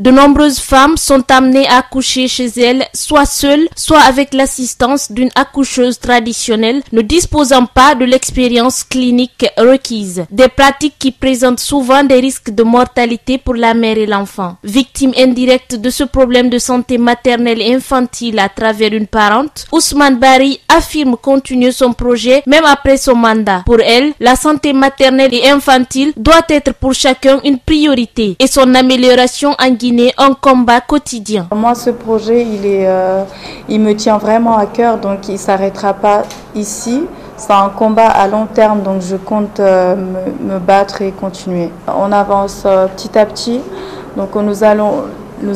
De nombreuses femmes sont amenées à accoucher chez elles, soit seules, soit avec l'assistance d'une accoucheuse traditionnelle, ne disposant pas de l'expérience clinique requise. Des pratiques qui présentent souvent des risques de mortalité pour la mère et l'enfant. Victime indirecte de ce problème de santé maternelle et infantile à travers une parente, Ousmane Bari affirme continuer son projet même après son mandat. Pour elle, la santé maternelle et infantile doit être pour chacun une priorité et son amélioration en Guinée un combat quotidien. Moi, ce projet, il me tient vraiment à cœur, donc il ne s'arrêtera pas ici. C'est un combat à long terme, donc je compte me battre et continuer. On avance petit à petit, donc nous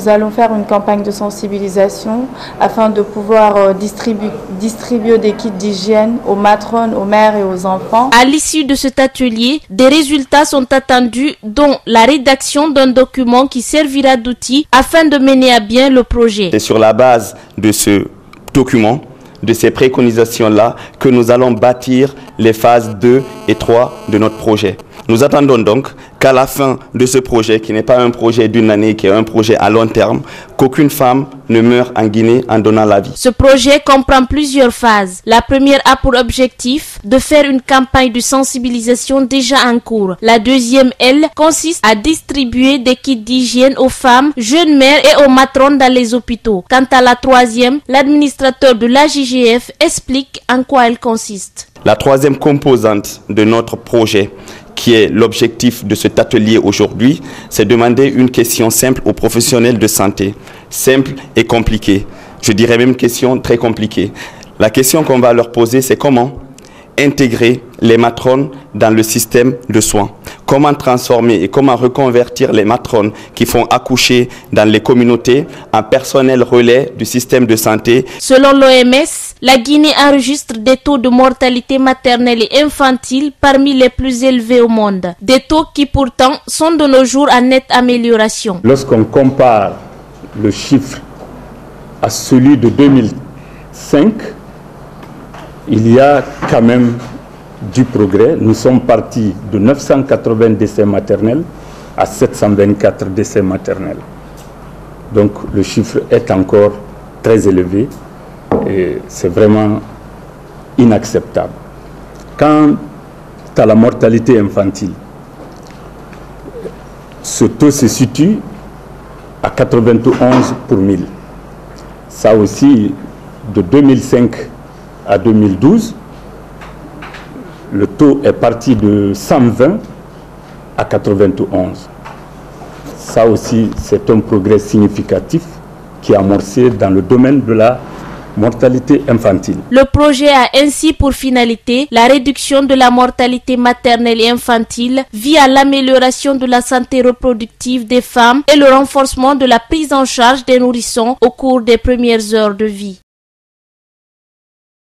allons faire une campagne de sensibilisation afin de pouvoir distribuer des kits d'hygiène aux matrones, aux mères et aux enfants. À l'issue de cet atelier, des résultats sont attendus, dont la rédaction d'un document qui servira d'outil afin de mener à bien le projet. C'est sur la base de ce document, de ces préconisations-là, que nous allons bâtir les phases 2 et 3 de notre projet. Nous attendons donc qu'à la fin de ce projet, qui n'est pas un projet d'une année, qui est un projet à long terme, qu'aucune femme ne meure en Guinée en donnant la vie. Ce projet comprend plusieurs phases. La première a pour objectif de faire une campagne de sensibilisation déjà en cours. La deuxième, elle, consiste à distribuer des kits d'hygiène aux femmes, jeunes mères et aux matrones dans les hôpitaux. Quant à la troisième, l'administrateur de l'AJGF explique en quoi elle consiste. La troisième composante de notre projet, qui est l'objectif de cet atelier aujourd'hui, c'est demander une question simple aux professionnels de santé. Simple et compliquée. Je dirais même une question très compliquée. La question qu'on va leur poser, c'est comment intégrer les matrones dans le système de soins. Comment transformer et comment reconvertir les matrones qui font accoucher dans les communautés en personnel relais du système de santé. Selon l'OMS, la Guinée enregistre des taux de mortalité maternelle et infantile parmi les plus élevés au monde. Des taux qui pourtant sont de nos jours en nette amélioration. Lorsqu'on compare le chiffre à celui de 2005, il y a quand même du progrès. Nous sommes partis de 980 décès maternels à 724 décès maternels. Donc le chiffre est encore très élevé et c'est vraiment inacceptable. Quant à la mortalité infantile, ce taux se situe à 91 pour 1000. Ça aussi, de 2005 à 2012, le taux est parti de 120 à 91. Ça aussi, c'est un progrès significatif qui est amorcé dans le domaine de la mortalité infantile. Le projet a ainsi pour finalité la réduction de la mortalité maternelle et infantile via l'amélioration de la santé reproductive des femmes et le renforcement de la prise en charge des nourrissons au cours des premières heures de vie.